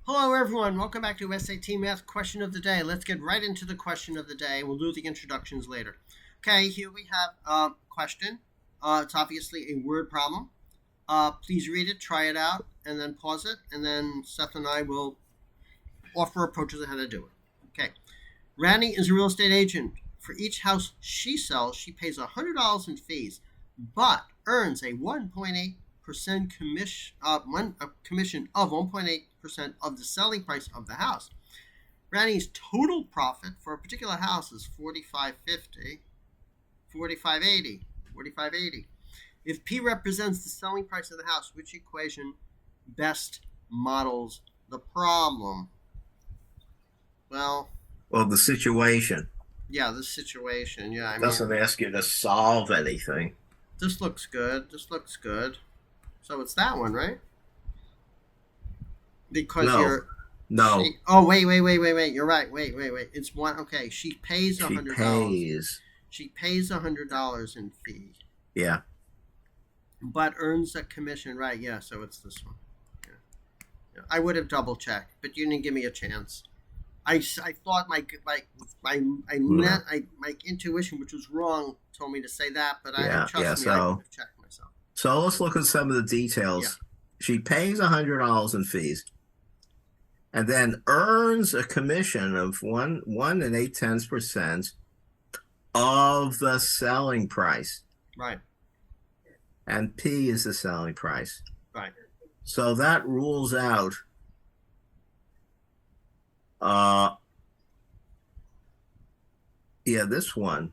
Hello, everyone. Welcome back to SAT Math Question of the Day. Let's get right into the question of the day. We'll do the introductions later. Okay, here we have a question. It's obviously a word problem. Please read it, try it out, and then pause it, and then Seth and I will offer approaches on how to do it. Okay. Randy is a real estate agent. For each house she sells, she pays $100 in fees, but earns a 1.8% commission of 1.8% of the selling price of the house. Randy's total profit for a particular house is $45.50, $45.80. If P represents the selling price of the house, which equation best models the problem? Well, the situation yeah, this situation. Yeah, I doesn't mean, ask you to solve anything. this looks good. This looks good. So it's that one, right? Because No, you're. no. Oh, wait. You're right. Wait. It's one. Okay, she pays She $100. pays. She pays $100 in fee, Yeah. but earns a commission. Right? Yeah. So it's this one. Yeah. I would have double checked, but you didn't give me a chance. I thought No. my intuition, which was wrong, told me to say that, but Yeah. Yeah. trust me, I would have checked myself. So let's look at some of the Yeah. details. She pays $100 in fees, and then earns a commission of one and 8/10% of the selling price, Right. and P is the selling price. Right. So that rules out uh this one,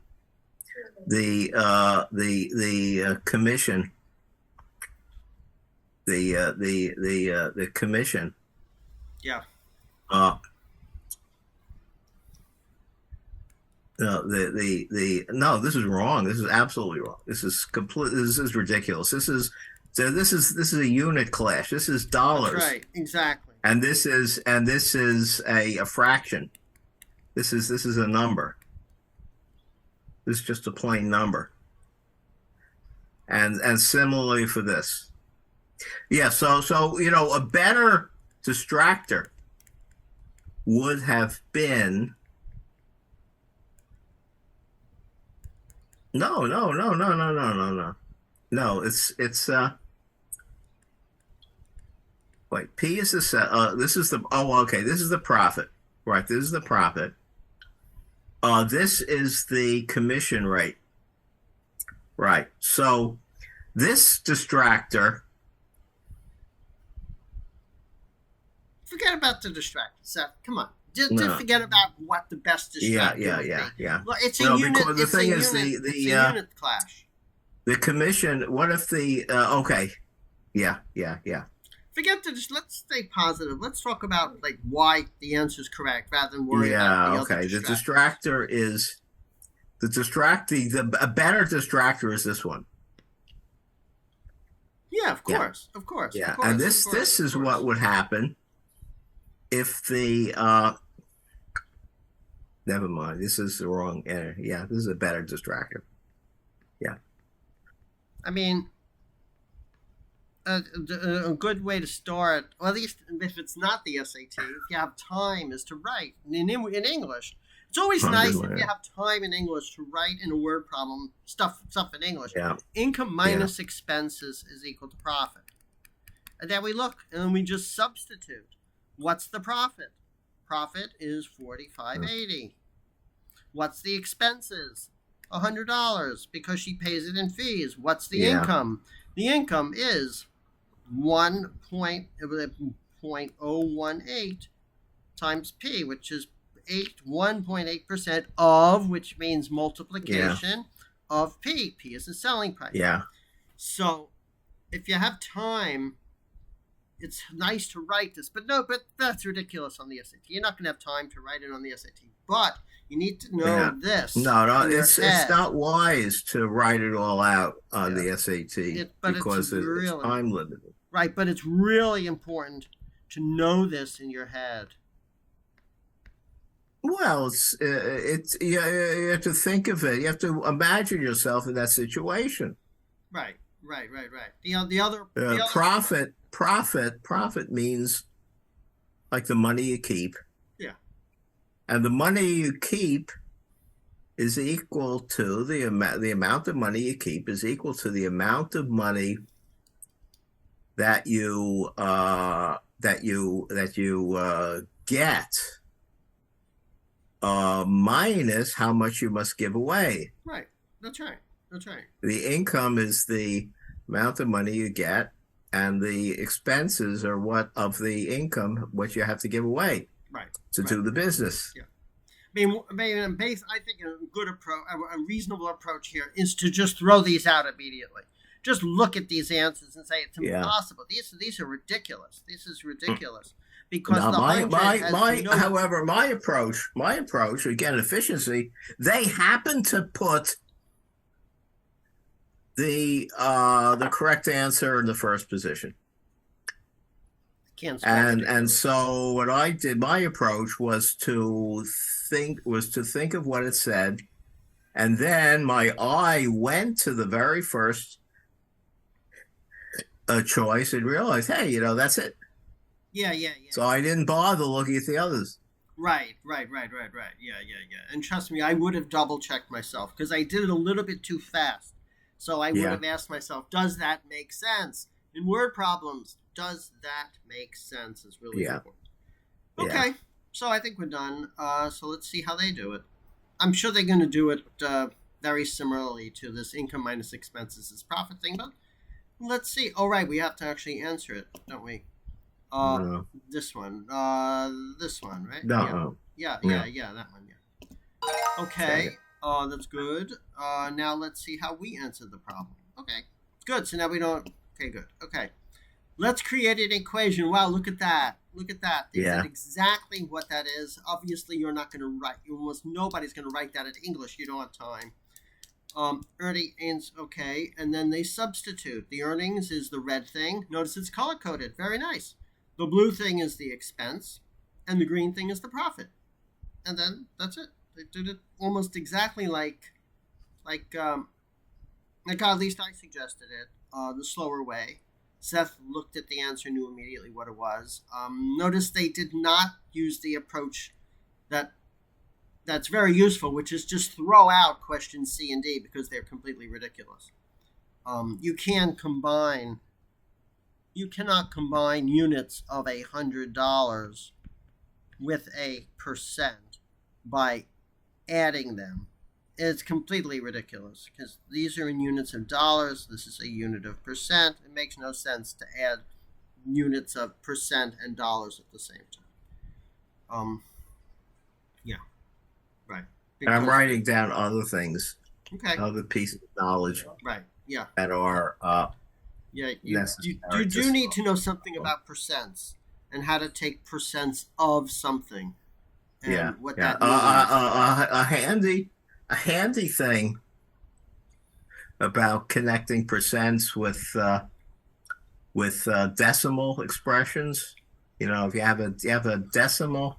the commission, the commission. Yeah. uh no, this is wrong. This is absolutely wrong. This is complete. This is ridiculous. This is a unit clash. This is dollars. That's right. Exactly. And this is a fraction. This is a number. This is just a plain number. And similarly for this. Yeah, so a better distractor would have been no. No, it's wait, P is the this is the okay, this is the profit. Right, this is the profit. This is the commission rate. Right. So this distractor. Forget about the distractor, Seth. Come on. Just No. forget about what the best distractor would be. Yeah. Look, it's a No, unit. because the It's thing a is unit. It's a unit clash. the commission. What if the okay? Yeah. Forget the. Let's stay positive. Let's talk about like why the answer is correct rather than worry about the Okay. other The distractor. distractor is a better distractor is this one. Yeah, of Yeah. course, of course. Yeah, of course, and of this course, is of what course. would happen if the never mind. This is the wrong. Yeah, this is a better distractor. Yeah. I mean, a good way to start, or at least if it's not the SAT, if you have time, is to write in English. It's always nice if you have time in English to write in a word problem stuff in English. Yeah. Income minus expenses is equal to profit. And then we look and then we just substitute. What's the profit? Profit is $45.80. What's the expenses? $100 because she pays it in fees. What's the income? The income is 1.018 times P, which is 1.8% of, which means multiplication of P. P is the selling price. Yeah. So if you have time, it's nice to write this, but that's ridiculous on the SAT. You're not going to have time to write it on the SAT, but you need to know this. No, it's not wise to write it all out on the SAT because it's time limited. Right, but it's really important to know this in your head. Well, it's you have to think of it. You have to imagine yourself in that situation. Right. The other profit means like the money you keep, Yeah. and the money you keep is equal to the amount of money you keep is equal to the amount of money that you get minus how much you must give away. Right. That's right. That's right. The income is the amount of money you get, and the expenses are what of the income what you have to give away Right. to Right. do the business. Yeah. I think a good approach, a reasonable approach here is to just throw these out immediately. Just look at these answers and say it's Yeah. impossible. These are ridiculous. This is ridiculous because Now, the hundred has no. however, my approach again, efficiency. They happen to put the correct answer in the first position. Can't spell And so what I did, my approach was to think of what it said, and then my eye went to the very first choice and realized, hey, that's it. Yeah, yeah, yeah. So I didn't bother looking at the others. Right. Yeah, yeah, yeah. And trust me, I would have double checked myself because I did it a little bit too fast. So I would have asked myself, does that make sense? In word problems, does that make sense is really important. Okay, Yeah. so I think we're done. So let's see how they do it. I'm sure they're going to do it very similarly to this income minus expenses is profit thing, but let's see. Oh, right, we have to actually answer it, don't we? No. This one, right? No. Yeah, that one, yeah. Okay, that's good. Now let's see how we answer the problem. Okay, good. So now we don't. Okay, good. Okay, let's create an equation. Wow, look at that. Look at that. They said exactly what that is. Obviously, you're not going to write. Almost nobody's going to write that in English. You don't have time. Earnings, okay, and then they substitute. The earnings is the red thing. Notice it's color coded. Very nice. The blue thing is the expense, and the green thing is the profit. And then that's it. They did it almost exactly like at least I suggested it. The slower way. Seth looked at the answer, knew immediately what it was. Notice they did not use the approach that's very useful, which is just throw out questions C and D because they're completely ridiculous. You cannot combine units of $100 with a percent by adding them. It's completely ridiculous because these are in units of dollars. This is a unit of percent. It makes no sense to add units of percent and dollars at the same time. Yeah, right. And I'm writing down other things, Okay. other pieces of knowledge, Right. Yeah. that are Yeah. You do need to know something about percents and how to take percents of something. And what that means. A handy thing about connecting percents with decimal expressions. If you have a decimal,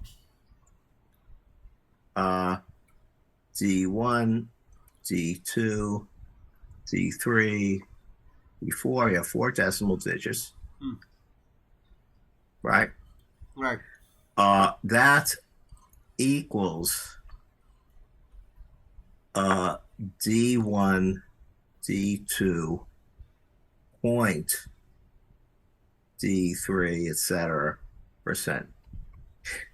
D1, D2, D3, D4. You have 4 decimal digits, right? Right. That equals D1, D2, point, D3, etc. percent.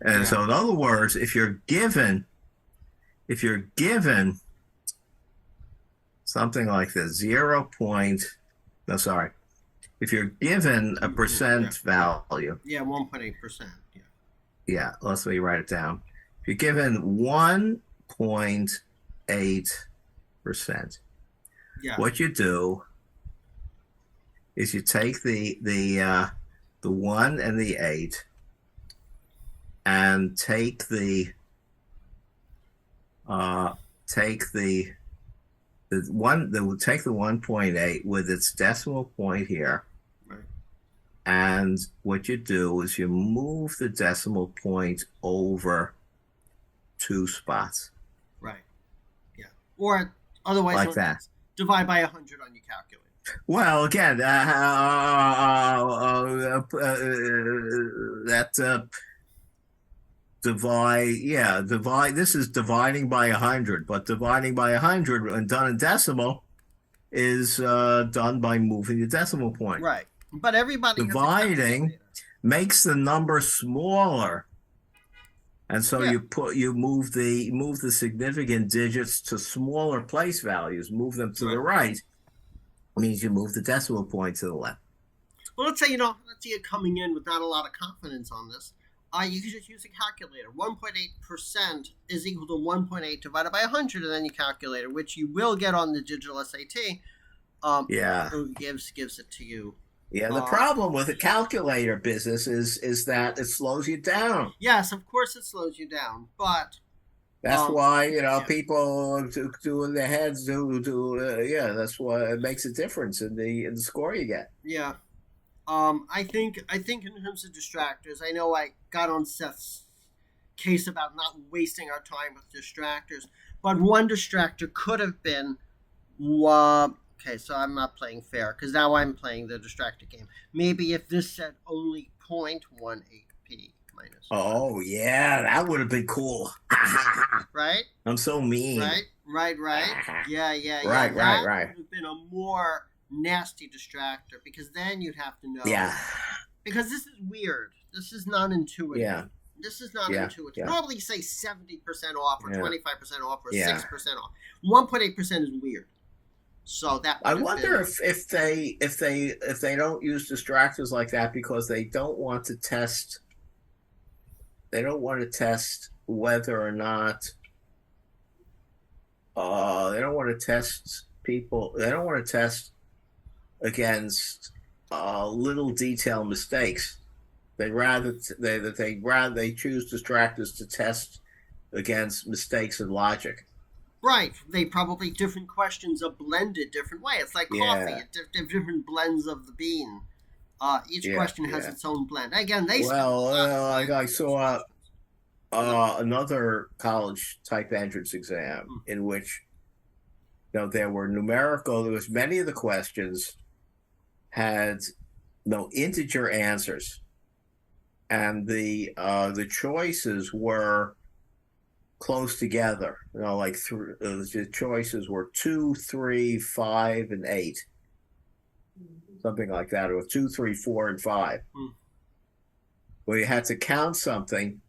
And so, in other words, if you're given something like this, if you're given a percent value. Yeah, 1.8%. Yeah, let me write it down. If you're given 1.8%, what you do is you take the 1 and the 8 and take the 1.8 with its decimal point here. Right. And what you do is you move the decimal point over 2 spots. Right. Yeah. Or otherwise, like that. Divide by 100 on your calculator. Well, again, divide. This is dividing by 100, but dividing by 100 and done in decimal is done by moving the decimal point. Right. But everybody has a Dividing calculator. makes the number smaller, and so Yeah. you move the significant digits to smaller place values, move them to the Right. right. Means you move the decimal point to the left. Well, let's say you're coming in with not a lot of confidence on this. You can just use a calculator. 1.8% is equal to 1.8 divided by 100, and then you calculate it, which you will get on the digital SAT. Yeah. Gives it to you. Yeah, the problem with the calculator business is that it slows you down. Yes, of course it slows you down, but That's why yeah. people do in their heads do yeah. That's why it makes a difference in the score you get. Yeah. I think in terms of distractors, I know I got on Seth's case about not wasting our time with distractors, but one distractor could have been, okay, so I'm not playing fair because now I'm playing the distractor game. Maybe if this said only 0.18p minus. Oh yeah, that would have been cool. Right? I'm so mean. Right. Yeah. Right. That would have been a more nasty distractor because then you'd have to know. Yeah. Because this is weird. This is not intuitive. Yeah. This is not intuitive. Yeah. Normally you say 70% off or 25% off or 6% off. 1.8% is weird. So that I wonder if they don't use distractors like that because they don't want to test whether or not they don't want to test people. They don't want to test against little detail mistakes. They choose distractors to test against mistakes in logic. Right. They probably different questions are blended different way. It's like coffee. Different blends of the bean. Each question has its own blend. Again, I saw another college type entrance exam in which there were numerical. There was many of the questions had no integer answers, and the choices were close together. Like the choices were 2, 3, 5, and 8, something like that, or 2, 3, 4, and 5. Well, you had to count something,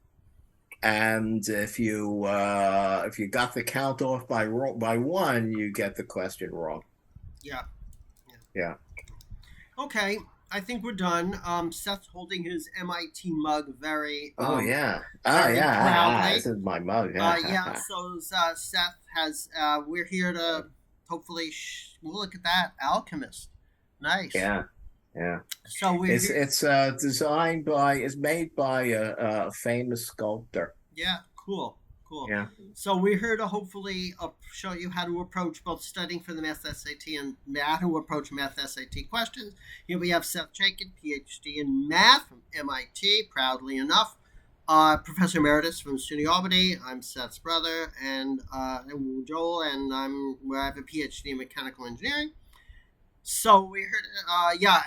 and if you got the count off by 1, you get the question wrong. Yeah. Okay, I think we're done. Seth's holding his MIT mug very. Proudly. This is my mug. So Seth has. We're here to hopefully. Look at that, Alchemist. Nice. Yeah. So it's designed by. It's made by a famous sculptor. Yeah. Cool. Yeah. So we're here to hopefully show you how to approach both studying for the Math SAT and how to approach Math SAT questions. Here we have Seth Chaiken, PhD in Math from MIT, proudly enough. Professor Emeritus from SUNY Albany. I'm Seth's brother, and Joel, and I have a PhD in Mechanical Engineering. So we heard,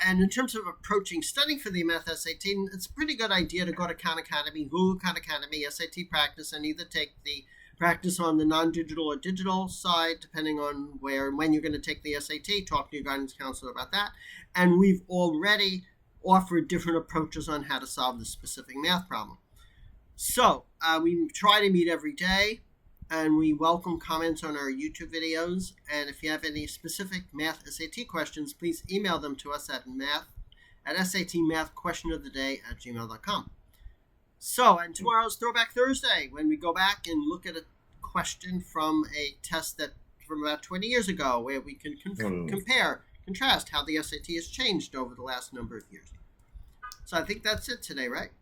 and in terms of approaching studying for the Math SAT, it's a pretty good idea to go to Khan Academy, Google Khan Academy, SAT practice, and either take the practice on the non-digital or digital side, depending on where and when you're going to take the SAT. Talk to your guidance counselor about that. And we've already offered different approaches on how to solve this specific math problem. So we try to meet every day. And we welcome comments on our YouTube videos. And if you have any specific Math SAT questions, please email them to us at SATmathquestionoftheday@gmail.com. So, and tomorrow's Throwback Thursday, when we go back and look at a question from a test that from about 20 years ago, where we can contrast how the SAT has changed over the last number of years. So I think that's it today, right?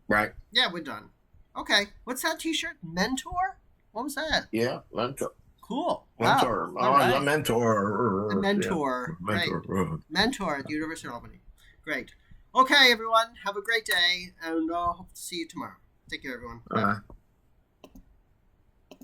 Right. Yeah, we're done. Okay. What's that t-shirt? Mentor? What was that? Yeah, mentor. Cool. Mentor. Wow. Right. A mentor. A mentor. Yeah. Mentor. Great. Mentor at the University of Albany. Great. Okay, everyone. Have a great day, and hope to see you tomorrow. Take care, everyone. Bye.